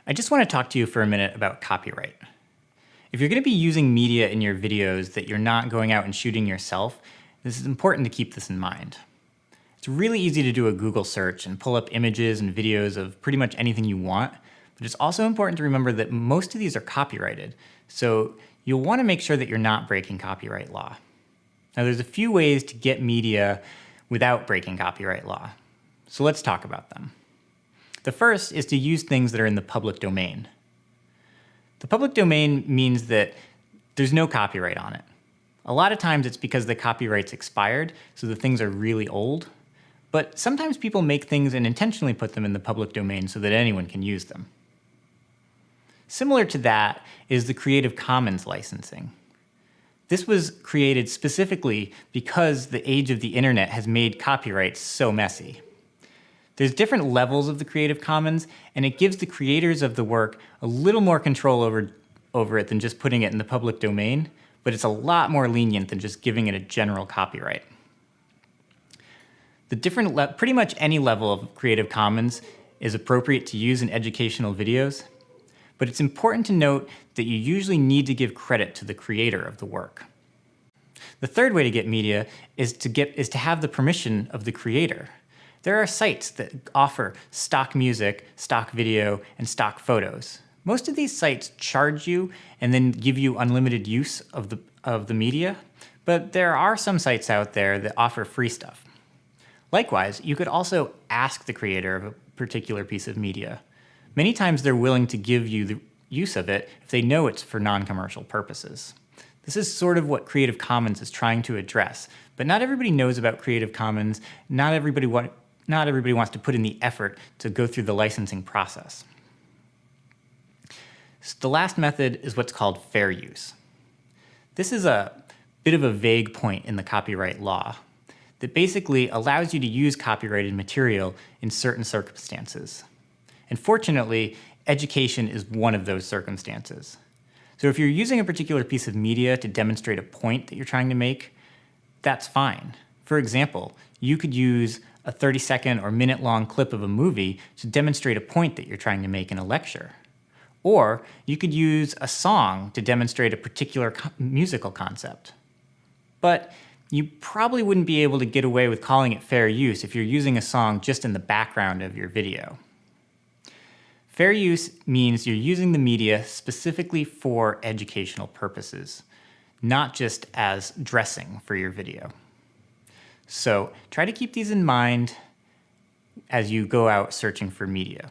I just want to talk to you for a minute about copyright. If you're going to be using media in your videos that you're not going out and shooting yourself, this is important to keep this in mind. It's really easy to do a Google search and pull up images and videos of pretty much anything you want, but it's also important to remember that most of these are copyrighted, so you'll want to make sure that you're not breaking copyright law. Now, there's a few ways to get media without breaking copyright law, so let's talk about them. The first is to use things that are in the public domain. The public domain means that there's no copyright on it. A lot of times it's because the copyright's expired, so the things are really old. But sometimes people make things and intentionally put them in the public domain so that anyone can use them. Similar to that is the Creative Commons licensing. This was created specifically because the age of the internet has made copyright so messy. There's different levels of the Creative Commons, and it gives the creators of the work a little more control over it than just putting it in the public domain, but it's a lot more lenient than just giving it a general copyright. Pretty much any level of Creative Commons is appropriate to use in educational videos, but it's important to note that you usually need to give credit to the creator of the work. The third way to get media is to have the permission of the creator. There are sites that offer stock music, stock video, and stock photos. Most of these sites charge you and then give you unlimited use of the media, but there are some sites out there that offer free stuff. Likewise, you could also ask the creator of a particular piece of media. Many times they're willing to give you the use of it if they know it's for non-commercial purposes. This is sort of what Creative Commons is trying to address, but not everybody knows about Creative Commons. Not everybody wants to put in the effort to go through the licensing process. So the last method is what's called fair use. This is a bit of a vague point in the copyright law that basically allows you to use copyrighted material in certain circumstances. And fortunately, education is one of those circumstances. So if you're using a particular piece of media to demonstrate a point that you're trying to make, that's fine. For example, you could use a 30-second or minute-long clip of a movie to demonstrate a point that you're trying to make in a lecture. Or you could use a song to demonstrate a particular musical concept. But you probably wouldn't be able to get away with calling it fair use if you're using a song just in the background of your video. Fair use means you're using the media specifically for educational purposes, not just as dressing for your video. So try to keep these in mind as you go out searching for media.